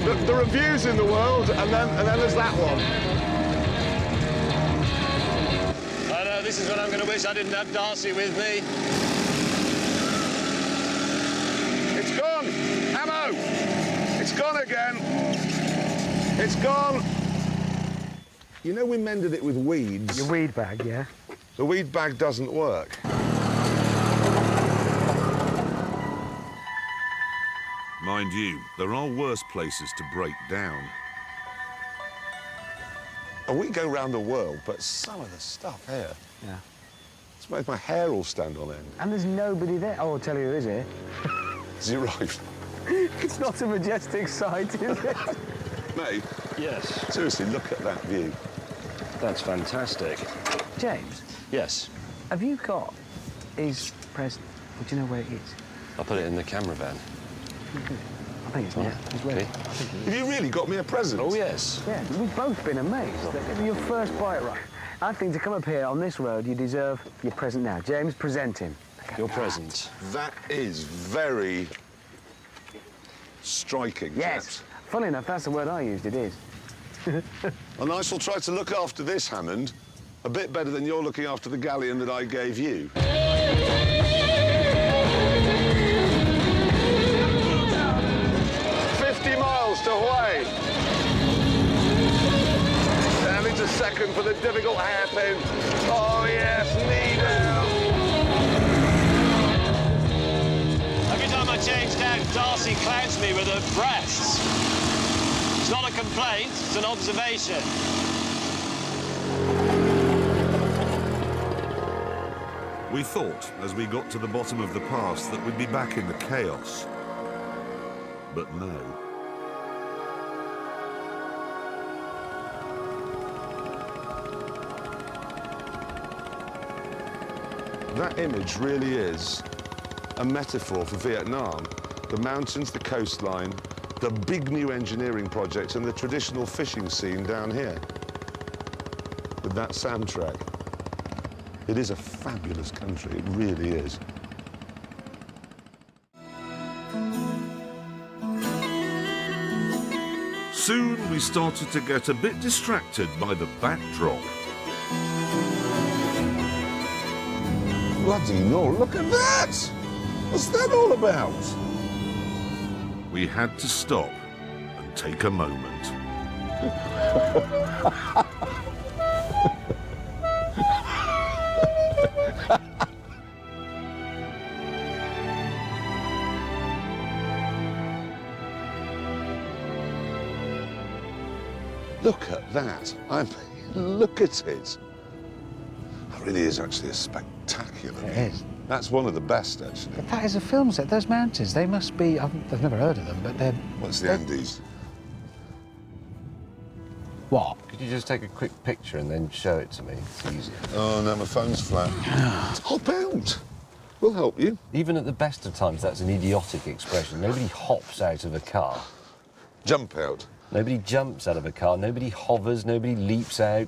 There are views in the world, and then there's that one. I know, this is when I'm going to wish I didn't have Darcy with me. It's gone! Ammo! It's gone again. It's gone. You know we mended it with weeds. Your weed bag, yeah? The weed bag doesn't work. Mind you, there are worse places to break down. And we go round the world, but some of the stuff here, Yeah. it's made my hair all stand on end. And there's nobody there. Oh, I'll tell you who is here. Is it right? It's not a majestic sight, is it? Mate, Yes, seriously, look at that view. that's fantastic. James, Yes, have you got his present? Or do you know where it is? I'll put it in the camera van. I think it's there. He's ready. Have you really got me a present? Oh, yes. Yeah, we've both been amazed. That your first bike ride. I think to come up here on this road, you deserve your present now. James, present him. Your present. That is very striking. Yes. Funny enough, that's the word I used. It is. And I shall try to look after this, Hammond, a bit better than you're looking after the galleon that I gave you. 50 miles to Hawaii. Down into second for the difficult hairpin. Oh, yes, knee down. Every time I change tack, Darcy clouts me with her breasts. It's not a complaint, it's an observation. We thought, as we got to the bottom of the pass, that we'd be back in the chaos. But no. That image really is a metaphor for Vietnam. The mountains, the coastline, the big new engineering projects, and the traditional fishing scene down here. With that soundtrack. It is a fabulous country, it really is. Soon we started to get a bit distracted by the backdrop. Bloody no, look at that! What's that all about? We had to stop and take a moment. Look at that. I mean, look at it. It really is actually a spectacular view. It is. That's one of the best, actually. But that is a film set. Those mountains, they must be... I've never heard of them, but they're... What's the Andes? What? Could you just take a quick picture and then show it to me? It's easier. Oh, no, my phone's flat. Hop out. We'll help you. Even at the best of times, that's an idiotic expression. Nobody hops out of a car. Jump out. Nobody jumps out of a car. Nobody hovers. Nobody leaps out.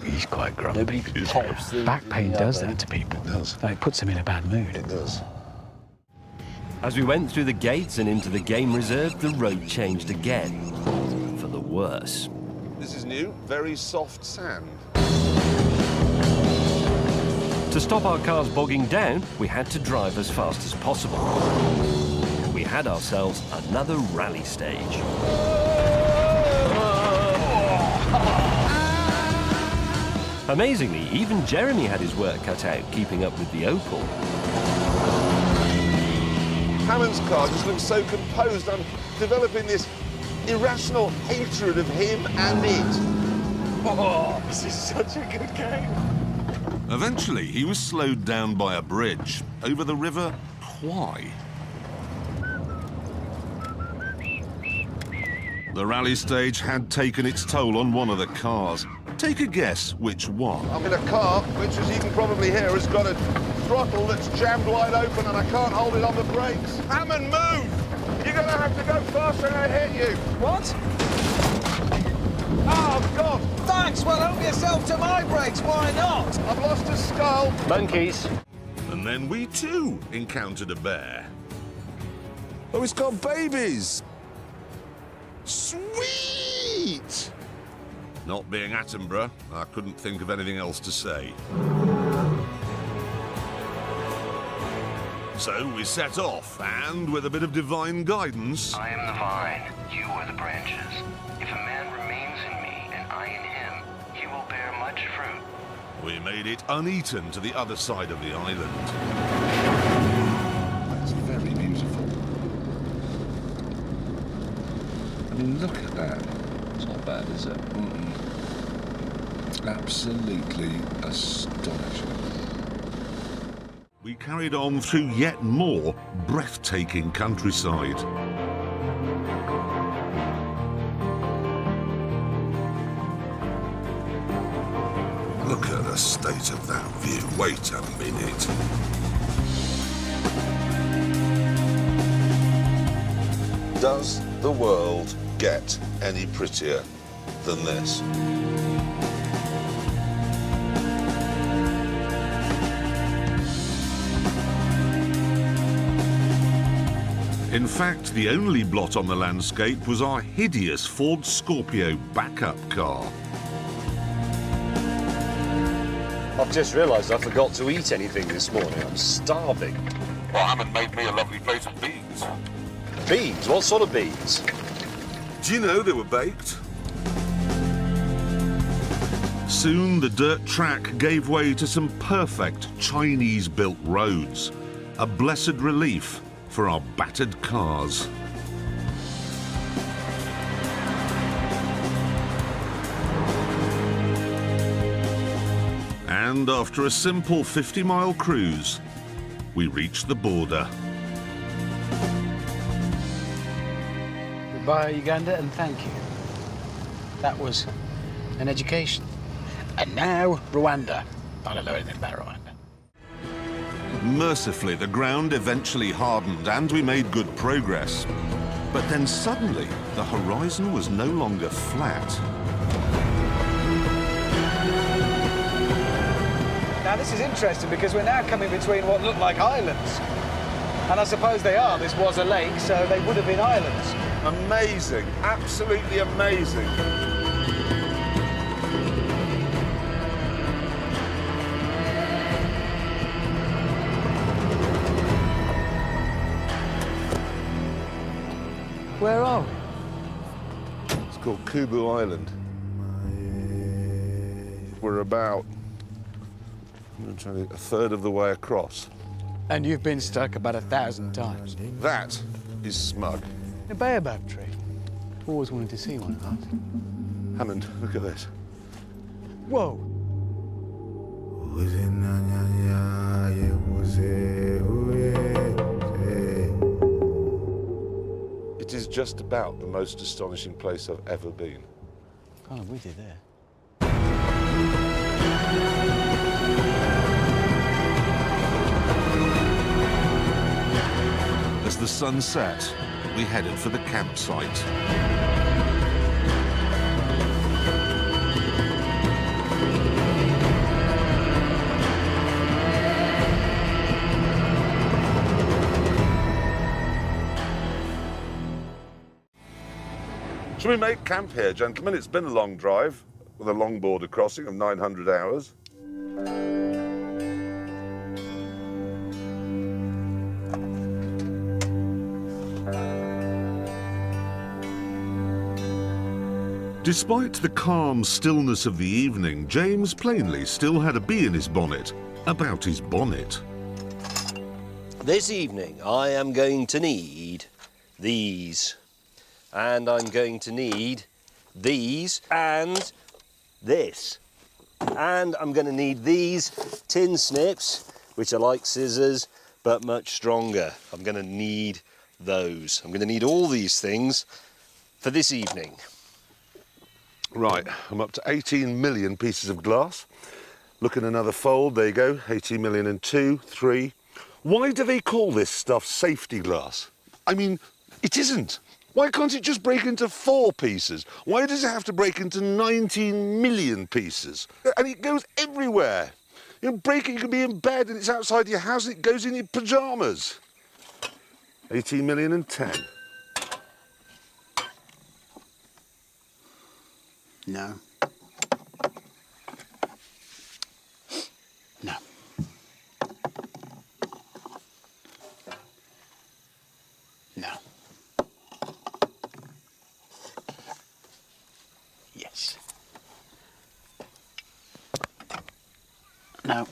He's quite grumpy. Nobody pops the... Back pain does that to people. It does. It puts them in a bad mood. It does. As we went through the gates and into the game reserve, the road changed again. For the worse. This is new, very soft sand. To stop our cars bogging down, we had to drive as fast as possible. We had ourselves another rally stage. Amazingly, even Jeremy had his work cut out keeping up with the Opel. Hammond's car just looks so composed. I'm developing this irrational hatred of him and it. Oh, this is such a good game. Eventually, he was slowed down by a bridge over the river Kwai. The rally stage had taken its toll on one of the cars. Take a guess which one. I'm in a car, which, as you can probably hear, has got a throttle that's jammed wide open and I can't hold it on the brakes. Hammond, move! You're going to have to go faster and I hit you. What? Oh, God! Thanks, well, help yourself to my brakes, why not? I've lost a skull. Monkeys. And then we too encountered a bear. Oh, it's got babies. Sweet! Not being Attenborough, I couldn't think of anything else to say. So we set off, and with a bit of divine guidance... I am the vine, you are the branches. If a man remains in me, and I in him, he will bear much fruit. we made it uneaten to the other side of the island. That's very beautiful. I mean, look at that. It's not bad, is it? Absolutely astonishing. We carried on through yet more breathtaking countryside. Look at the state of that view. Wait a minute. Does the world get any prettier than this? In fact, the only blot on the landscape was our hideous Ford Scorpio backup car. I've just realised I forgot to eat anything this morning. I'm starving. Well, Hammond made me a lovely plate of beans. Beans? What sort of beans? Do you know they were baked? Soon the dirt track gave way to some perfect Chinese-built roads. A blessed relief for our battered cars. And after a simple 50-mile cruise, we reached the border. Goodbye, Uganda, and thank you. That was an education. And now, Rwanda. I don't know anything about Rwanda. Mercifully, the ground eventually hardened and we made good progress. But then suddenly, the horizon was no longer flat. Now this is interesting because we're now coming between what look like islands. And I suppose they are. This was a lake, so they would have been islands. Amazing, absolutely amazing. Where are we? It's called Kubu Island. We're about a third of the way across. And you've been stuck about 1,000 times. That is smug. A baobab tree. Always wanted to see one of those. Hammond, look at this. Whoa. It is just about the most astonishing place I've ever been. Kind of with you there. As the sun set, we headed for the campsite. Shall we make camp here, gentlemen? It's been a long drive with a long border crossing of 900 hours. Despite the calm stillness of the evening, James plainly still had a bee in his bonnet about his bonnet. This evening, I am going to need these. And I'm going to need these and this. And I'm going to need these tin snips, which are like scissors, but much stronger. I'm going to need those. I'm going to need all these things for this evening. Right, I'm up to 18 million pieces of glass. Look at another fold, there you go, 18 million and 2, 3. Why do they call this stuff safety glass? I mean, it isn't. Why can't it just break into 4 pieces? Why does it have to break into 19 million pieces? And it goes everywhere. You know, break it, you can be in bed and it's outside your house and it goes in your pyjamas. 18 million and 10. No. No. No. Yes. No.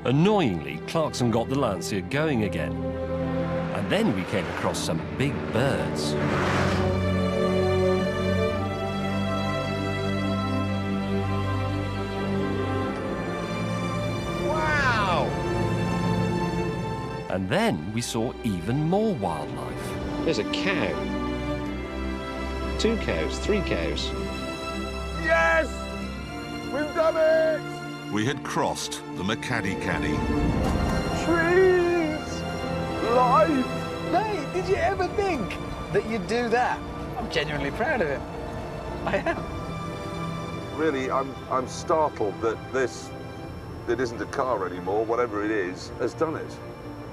Annoyingly, Clarkson got the Lancia going again. And then we came across some big birds. Wow! And then we saw even more wildlife. There's a cow. 2 cows, 3 cows. Yes! We've done it! We had crossed the Macadie-Canny. Trees! Life! Mate, did you ever think that you'd do that? I'm genuinely proud of him. I am. Really, I'm startled that this, that isn't a car anymore, whatever it is, has done it.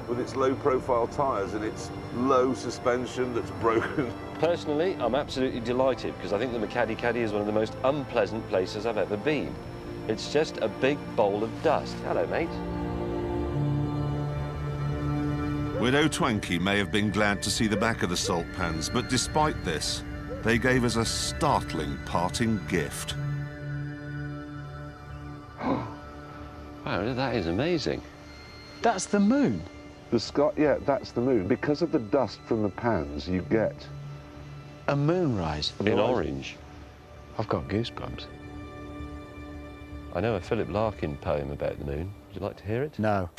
With its low-profile tyres and its low suspension that's broken. Personally, I'm absolutely delighted because I think the Macadie-Canny is one of the most unpleasant places I've ever been. It's just a big bowl of dust. Hello, mate. Widow Twankey may have been glad to see the back of the salt pans, but despite this, they gave us a startling parting gift. Wow, that is amazing. That's the moon. The sky, yeah, that's the moon. Because of the dust from the pans, you get A moonrise. In orange. I've got goosebumps. I know a Philip Larkin poem about the moon. Would you like to hear it? No.